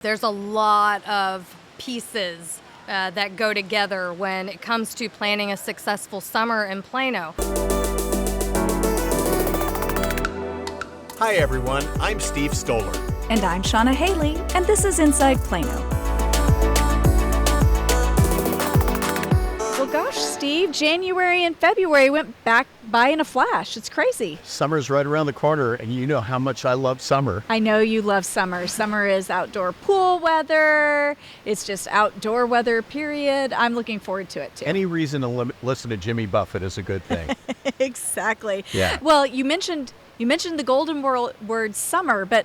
There's a lot of pieces that go together when it comes to planning a successful summer in Plano. Hi everyone, I'm Steve Stoller. And I'm Shauna Haley, and this is Inside Plano. Well, gosh, Steve, January and February went back by in a flash. It's crazy. Summer's right around the corner, and you know how much I love summer. I know you love summer. Summer is outdoor pool weather. It's just outdoor weather, period. I'm looking forward to it, too. Any reason to listen to Jimmy Buffett is a good thing. Exactly. Yeah. Well, you mentioned the golden word summer, but,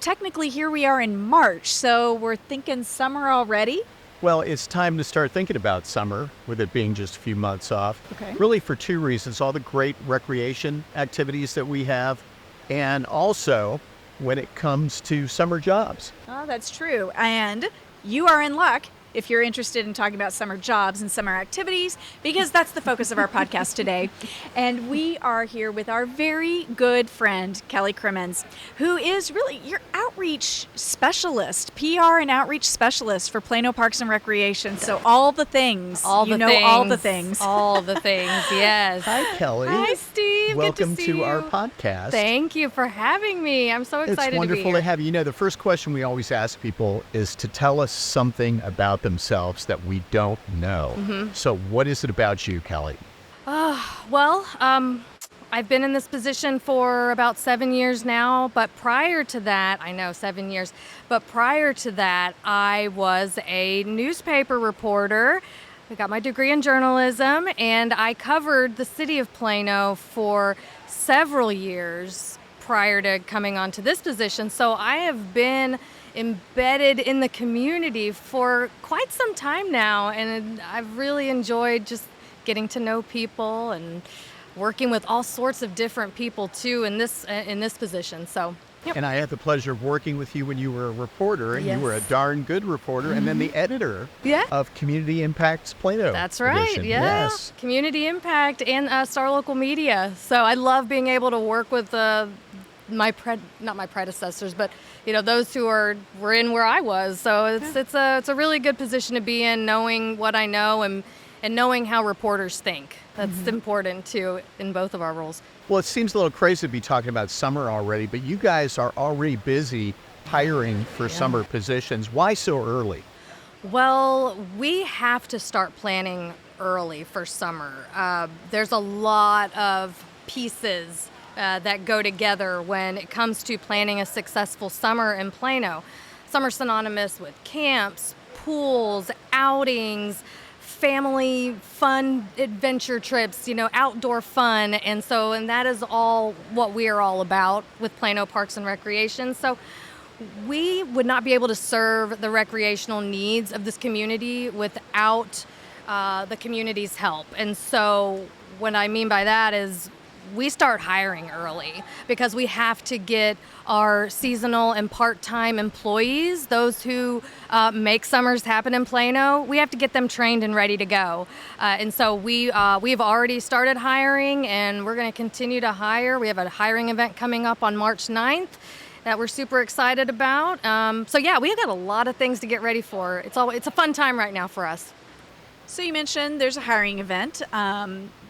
technically here we are in March, so we're thinking summer already. Well, it's time to start thinking about summer, with it being just a few months off. Okay. Really for two reasons: all the great recreation activities that we have, and also when it comes to summer jobs. Oh, that's true. And you are in luck if you're interested in talking about summer jobs and summer activities, because that's the focus of our podcast today. And we are here with our very good friend, Kelley Crimmins, who is really your outreach specialist, PR and outreach specialist for Plano Parks and Recreation. So all the things. All the things. All the things, yes. Hi, Kelley. Hi, Steve. Welcome Good to see to you. our podcast. Thank you for having me. I'm so excited to be It's wonderful here. to have you. The first question we always ask people is to tell us something about themselves that we don't know. Mm-hmm. So what is it about you, Kelley? I've been in this position for about 7 years now, but prior to that, I know 7 years, but prior to that, I was a newspaper reporter. I got my degree in journalism, and I covered the city of Plano for several years prior to coming onto this position. So I have been embedded in the community for quite some time now, and I've really enjoyed just getting to know people and working with all sorts of different people too in this position. So, yep. And I had the pleasure of working with you when you were a reporter, and Yes. you were a darn good reporter, and then the editor Yeah. of Community Impact's Plano. That's right. edition. Yeah. Yes. Community Impact and Star Local Media. So I love being able to work with not my predecessors, but those who were in where I was. So it's a really good position to be in, knowing what I know and knowing how reporters think. That's important too in both of our roles. Well, it seems a little crazy to be talking about summer already, but you guys are already busy hiring for summer positions. Why so early? Well, we have to start planning early for summer. There's a lot of pieces that go together when it comes to planning a successful summer in Plano. Summer's synonymous with camps, pools, outings, family fun adventure trips, outdoor fun. And that is all what we are all about with Plano Parks and Recreation. So we would not be able to serve the recreational needs of this community without the community's help. And so what I mean by that is we start hiring early because we have to get our seasonal and part-time employees, those who make summers happen in Plano, we have to get them trained and ready to go. And so we've already started hiring, and we're going to continue to hire. We have a hiring event coming up on March 9th that we're super excited about. We've got a lot of things to get ready for. It's a fun time right now for us. So you mentioned there's a hiring event.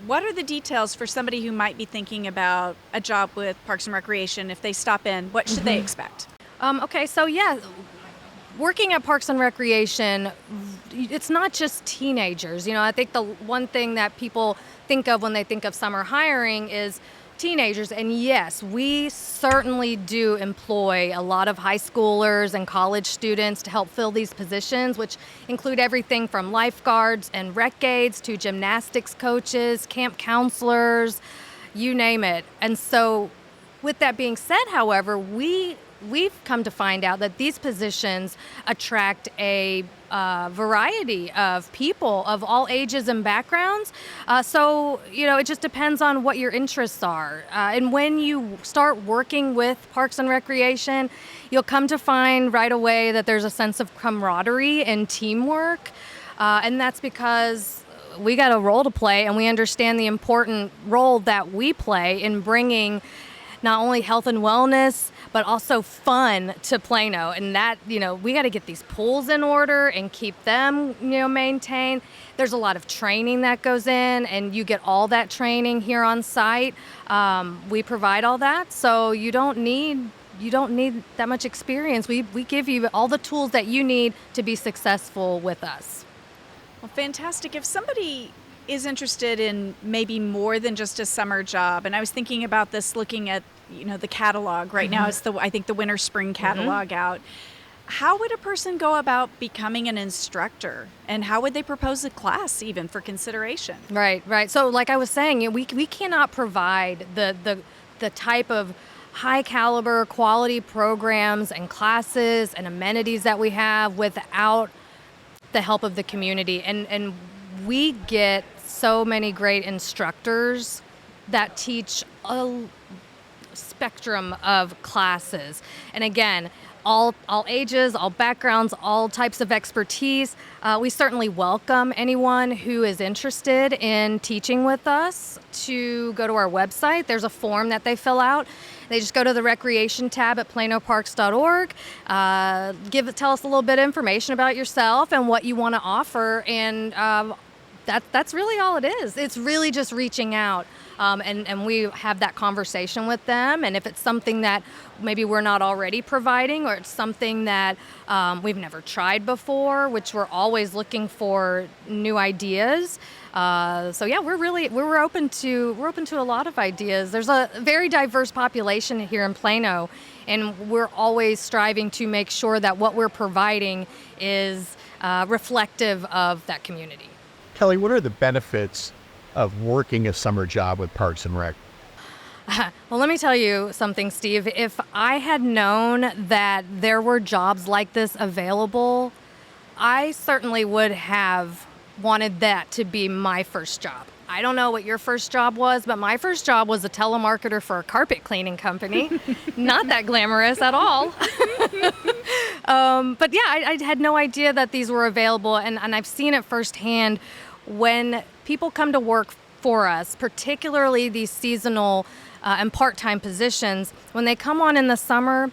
What are the details for somebody who might be thinking about a job with Parks and Recreation? If they stop in, what should they expect? Working at Parks and Recreation, it's not just teenagers. I think the one thing that people think of when they think of summer hiring is teenagers. And yes, we certainly do employ a lot of high schoolers and college students to help fill these positions, which include everything from lifeguards and rec aides to gymnastics coaches, camp counselors, you name it. And so with that being said, however, we've come to find out that these positions attract a variety of people of all ages and backgrounds. It just depends on what your interests are. And when you start working with Parks and Recreation, you'll come to find right away that there's a sense of camaraderie and teamwork. And that's because we got a role to play, and we understand the important role that we play in bringing not only health and wellness, but also fun to Plano. And that, we got to get these pools in order and keep them, maintained. There's a lot of training that goes in, and you get all that training here on site. We provide all that, so you don't need that much experience. We give you all the tools that you need to be successful with us. Well, fantastic. If somebody is interested in maybe more than just a summer job, and I was thinking about this looking at the catalog right now, it's I think the winter spring catalog out. How would a person go about becoming an instructor, and how would they propose a class even for consideration? Right. So like I was saying, we cannot provide the type of high caliber quality programs and classes and amenities that we have without the help of the community. And we get so many great instructors that teach a spectrum of classes. And again, all ages, all backgrounds, all types of expertise. We certainly welcome anyone who is interested in teaching with us to go to our website. There's a form that they fill out. They just go to the recreation tab at planoparks.org, tell us a little bit of information about yourself and what you want to offer, and that's really all it is. It's really just reaching out, and we have that conversation with them. And if it's something that maybe we're not already providing, or it's something that we've never tried before, which we're always looking for new ideas. So yeah, we're open to a lot of ideas. There's a very diverse population here in Plano, and we're always striving to make sure that what we're providing is reflective of that community. Kelley, what are the benefits of working a summer job with Parks and Rec? Well, let me tell you something, Steve. If I had known that there were jobs like this available, I certainly would have wanted that to be my first job. I don't know what your first job was, but my first job was a telemarketer for a carpet cleaning company. Not that glamorous at all. But yeah, I had no idea that these were available, and I've seen it firsthand when people come to work for us, particularly these seasonal and part-time positions. When they come on in the summer,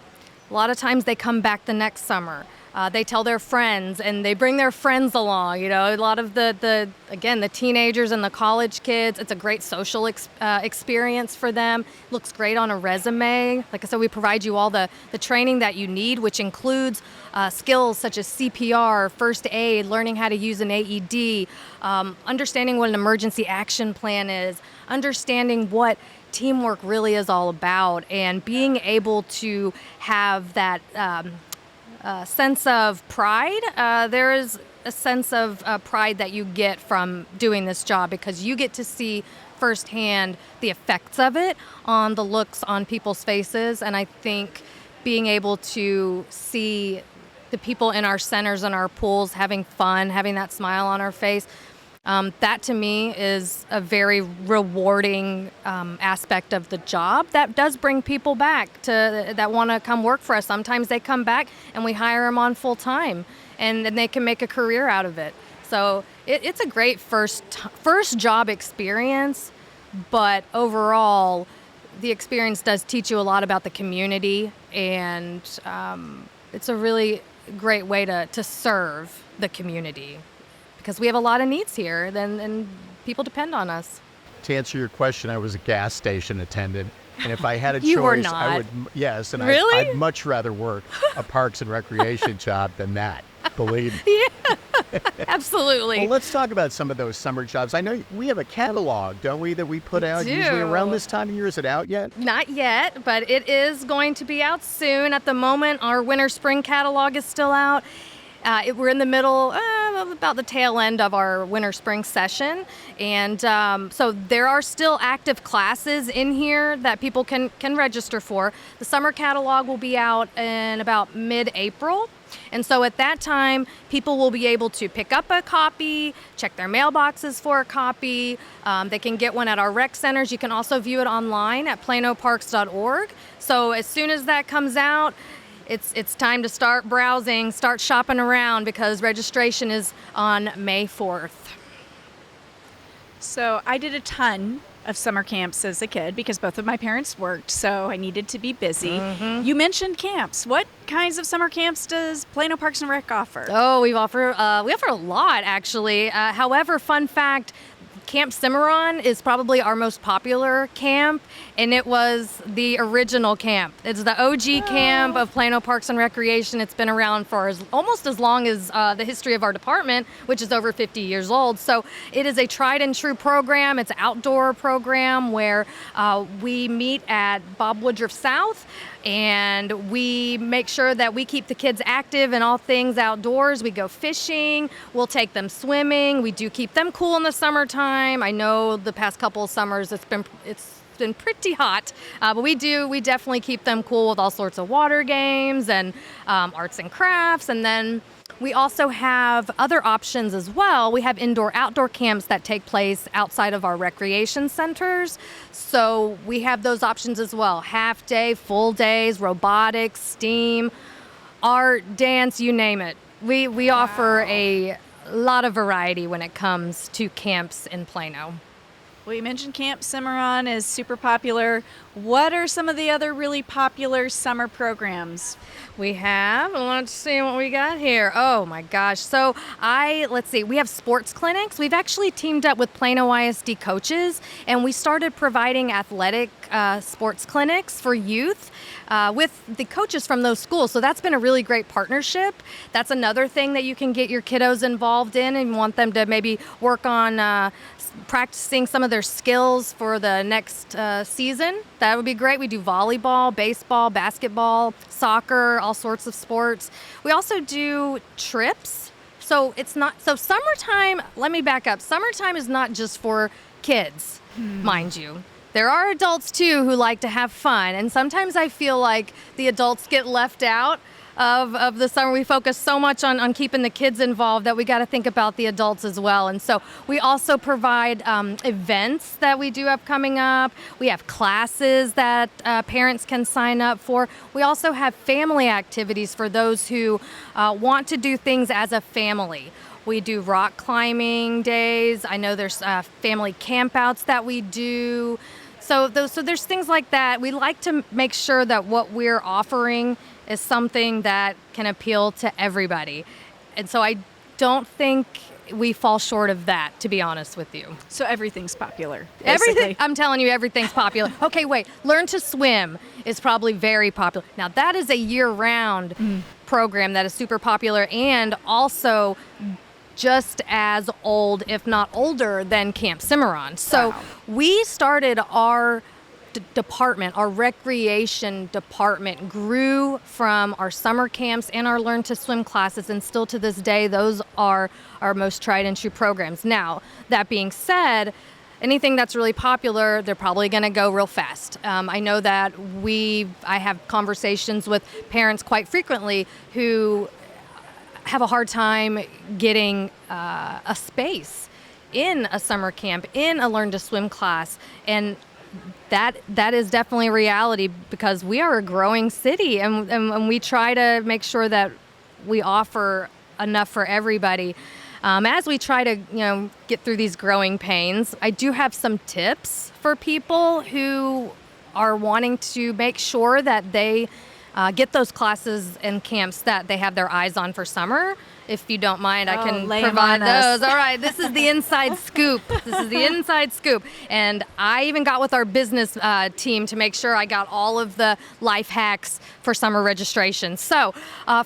a lot of times they come back the next summer. They tell their friends, and they bring their friends along. A lot of the teenagers and the college kids, it's a great social experience for them. Looks great on a resume. Like I said, we provide you all the training that you need, which includes skills such as CPR, first aid, learning how to use an AED, understanding what an emergency action plan is, understanding what teamwork really is all about, and being able to have that sense of pride. There is a sense of pride that you get from doing this job, because you get to see firsthand the effects of it on the looks on people's faces. And I think being able to see the people in our centers and our pools having fun, having that smile on our face, that to me is a very rewarding aspect of the job that does bring people back that want to come work for us. Sometimes they come back and we hire them on full time, and they can make a career out of it. So it's a great first job experience, but overall the experience does teach you a lot about the community, and it's a really great way to serve the community, because we have a lot of needs here, and people depend on us. To answer your question, I was a gas station attendant, and if I had a You were choice, not. I would, yes, and Really? I'd much rather work a Parks and Recreation job than that, believe me. Yeah, absolutely. Well, let's talk about some of those summer jobs. I know we have a catalog, don't we, that we put out do. usually around this time of year. Is it out yet? Not yet, but it is going to be out soon. At the moment, our winter-spring catalog is still out. We're in the middle, about the tail end of our winter-spring session, and so there are still active classes in here that people can register for. The summer catalog will be out in about mid-April, and so at that time, people will be able to pick up a copy, check their mailboxes for a copy. They can get one at our rec centers. You can also view it online at planoparks.org. So as soon as that comes out, it's time to start browsing, start shopping around, because registration is on May 4th. So I did a ton of summer camps as a kid because both of my parents worked, so I needed to be busy. You mentioned camps. What kinds of summer camps does Plano Parks and Rec offer? Oh, we offer a lot, actually. However, fun fact, Camp Cimarron is probably our most popular camp, and it was the original camp. It's the OG camp of Plano Parks and Recreation. It's been around for almost as long as the history of our department, which is over 50 years old. So it is a tried and true program. It's an outdoor program where we meet at Bob Woodruff South, and we make sure that we keep the kids active in all things outdoors. We go fishing, we'll take them swimming, we do keep them cool in the summertime. I know the past couple of summers it's been pretty hot, but we definitely keep them cool with all sorts of water games and arts and crafts. And then we also have other options as well. We have indoor-outdoor camps that take place outside of our recreation centers. So we have those options as well. Half day, full days, robotics, STEAM, art, dance, you name it. We offer a lot of variety when it comes to camps in Plano. Well, you mentioned Camp Cimarron is super popular. What are some of the other really popular summer programs? We have, let's see what we got here. Oh my gosh. So let's see, we have sports clinics. We've actually teamed up with Plano ISD coaches, and we started providing athletic sports clinics for youth with the coaches from those schools. So that's been a really great partnership. That's another thing that you can get your kiddos involved in and want them to maybe work on practicing some of their skills for the next season. That would be great. We do volleyball, baseball, basketball, soccer, all sorts of sports. We also do trips. So summertime, let me back up. Summertime is not just for kids, mind you. There are adults too who like to have fun, and sometimes I feel like the adults get left out of the summer. We focus so much on keeping the kids involved that we got to think about the adults as well. And so we also provide events that we do have coming up. We have classes that parents can sign up for. We also have family activities for those who want to do things as a family. We do rock climbing days. I know there's family campouts that we do. So there's things like that. We like to make sure that what we're offering is something that can appeal to everybody. And so I don't think we fall short of that, to be honest with you. So everything's popular. Everything, I'm telling you, everything's popular. Okay, wait, Learn to Swim is probably very popular. Now that is a year-round program that is super popular and also just as old, if not older, than Camp Cimarron. So we started our department, our recreation department grew from our summer camps and our Learn to Swim classes, and still to this day, those are our most tried and true programs. Now, that being said, anything that's really popular, they're probably going to go real fast. I know that I have conversations with parents quite frequently who have a hard time getting a space in a summer camp, in a Learn to Swim class, and that is definitely a reality because we are a growing city, and we try to make sure that we offer enough for everybody. As we try to get through these growing pains, I do have some tips for people who are wanting to make sure that they get those classes and camps that they have their eyes on for summer. If you don't mind, I can provide those. All right, this is the inside scoop. This is the inside scoop. And I even got with our business team to make sure I got all of the life hacks for summer registration. So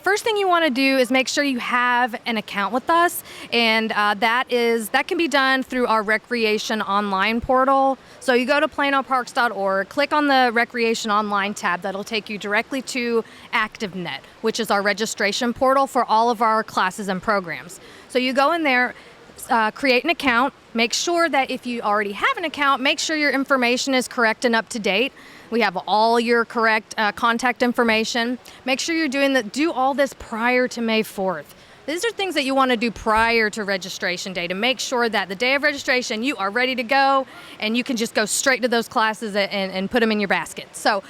first thing you want to do is make sure you have an account with us. And that can be done through our Recreation Online portal. So you go to planoparks.org, click on the Recreation Online tab. That'll take you directly to ActiveNet, which is our registration portal for all of our classes and programs. So you go in there, create an account, make sure that if you already have an account, make sure your information is correct and up to date. We have all your correct contact information. Make sure you're do all this prior to May 4th. These are things that you want to do prior to registration day to make sure that the day of registration you are ready to go and you can just go straight to those classes and put them in your basket. So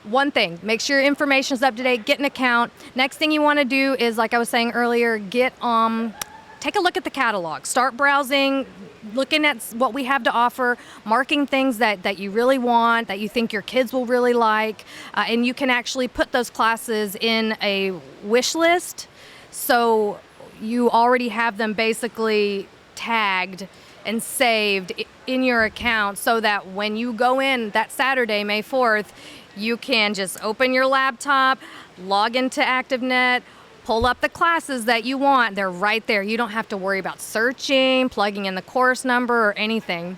one thing, make sure your information is up to date, get an account. Next thing you want to do is, like I was saying earlier, take a look at the catalog. Start browsing looking at what we have to offer, marking things that you really want, that you think your kids will really like, and you can actually put those classes in a wish list. So you already have them basically tagged and saved in your account so that when you go in that Saturday, May 4th, you can just open your laptop, log into ActiveNet, pull up the classes that you want. They're right there. You don't have to worry about searching, plugging in the course number or anything.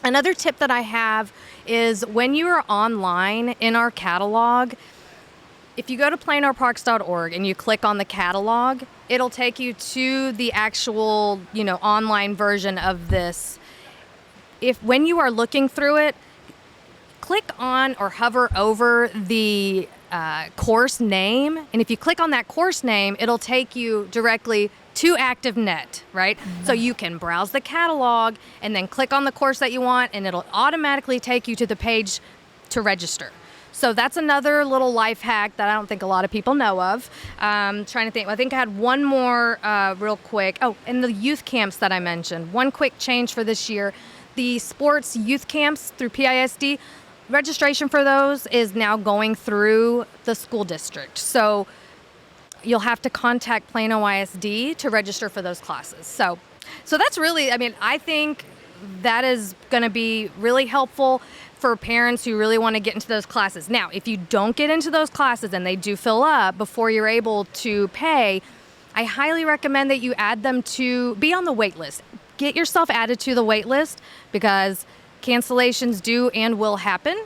Another tip that I have is when you are online in our catalog, if you go to planoparks.org and you click on the catalog, it'll take you to the actual, online version of this. When you are looking through it, click on or hover over the course name. And if you click on that course name, it'll take you directly to ActiveNet, right? So you can browse the catalog and then click on the course that you want, and it'll automatically take you to the page to register. So that's another little life hack that I don't think a lot of people know of. Trying to think. I think I had one more real quick. Oh, and the youth camps that I mentioned. One quick change for this year. The sports youth camps through PISD, registration for those is now going through the school district. So you'll have to contact Plano ISD to register for those classes. So that's really, I think that is going to be really helpful for parents who really want to get into those classes. Now, if you don't get into those classes and they do fill up before you're able to pay, I highly recommend that you add them to be on the wait list. Get yourself added to the wait list because cancellations do and will happen.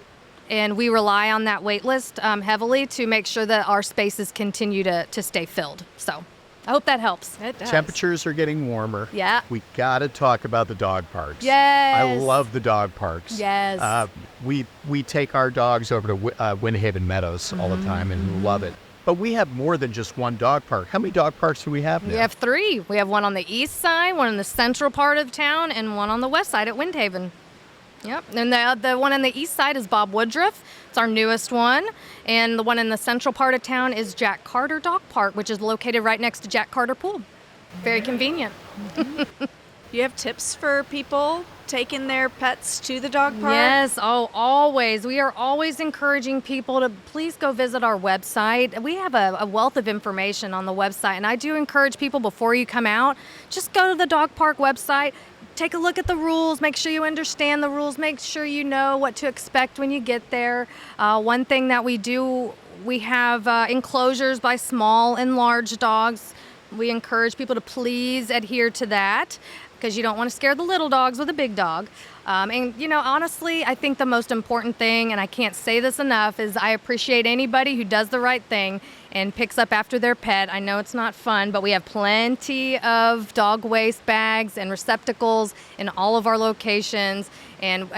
And we rely on that wait list heavily to make sure that our spaces continue to stay filled. So I hope that helps. It does. Temperatures are getting warmer. Yeah. We got to talk about the dog parks. Yes. I love the dog parks. Yes. We take our dogs over to Windhaven Meadows all the time and love it. But we have more than just one dog park. How many dog parks do we have now? We have 3. We have one on the east side, one in the central part of town, and one on the west side at Windhaven. Yep. And the one on the east side is Bob Woodruff. It's our newest one. And the one in the central part of town is Jack Carter Dog Park, which is located right next to Jack Carter Pool. Very convenient. Do you have tips for people taking their pets to the dog park? Yes, always. We are always encouraging people to please go visit our website. We have a wealth of information on the website, and I do encourage people before you come out, just go to the dog park website, take a look at the rules, make sure you understand the rules, make sure you know what to expect when you get there. One thing that we do, we have enclosures by small and large dogs. We encourage people to please adhere to that because you don't want to scare the little dogs with a big dog. Honestly, I think the most important thing, and I can't say this enough, is I appreciate anybody who does the right thing and picks up after their pet. I know it's not fun, but we have plenty of dog waste bags and receptacles in all of our locations. And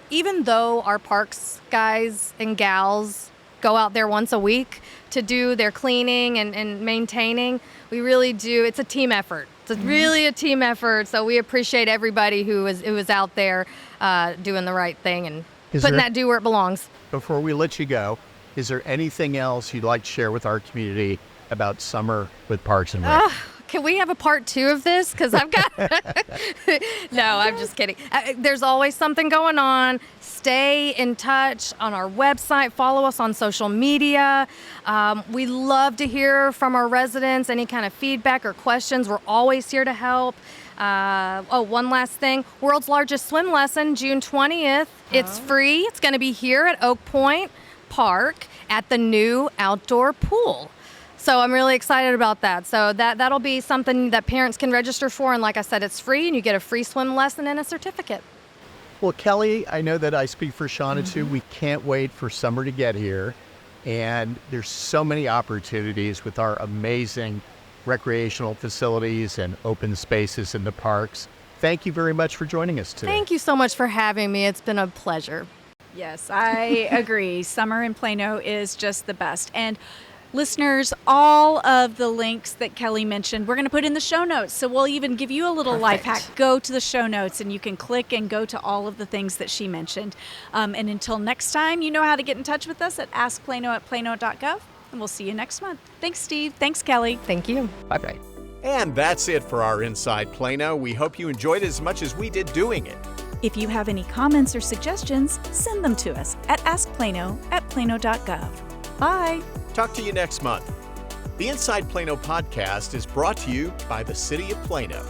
even though our parks guys and gals go out there once a week to do their cleaning and maintaining, we really do. It's a team effort. It's really a team effort. So we appreciate everybody who is out there doing the right thing and putting that due where it belongs. Before we let you go, is there anything else you'd like to share with our community about summer with Parks and Rec? Can we have a part 2 of this? Because I've got... No, I'm just kidding. There's always something going on. Stay in touch on our website. Follow us on social media. We love to hear from our residents, any kind of feedback or questions. We're always here to help. One last thing. World's largest swim lesson, June 20th. It's free. It's going to be here at Oak Point Park at the new outdoor pool. So I'm really excited about that. So that'll be something that parents can register for. And like I said, it's free and you get a free swim lesson and a certificate. Well, Kelley, I know that I speak for Shauna too. We can't wait for summer to get here. And there's so many opportunities with our amazing recreational facilities and open spaces in the parks. Thank you very much for joining us today. Thank you so much for having me. It's been a pleasure. Yes, I agree. Summer in Plano is just the best. And listeners, all of the links that Kelley mentioned, we're going to put in the show notes. So we'll even give you a little life hack. Go to the show notes and you can click and go to all of the things that she mentioned. And until next time, you know how to get in touch with us at askplano@plano.gov. And we'll see you next month. Thanks, Steve. Thanks, Kelley. Thank you. Bye-bye. And that's it for our Inside Plano. We hope you enjoyed it as much as we did doing it. If you have any comments or suggestions, send them to us at askplano@plano.gov. Bye. Talk to you next month. The Inside Plano podcast is brought to you by the City of Plano.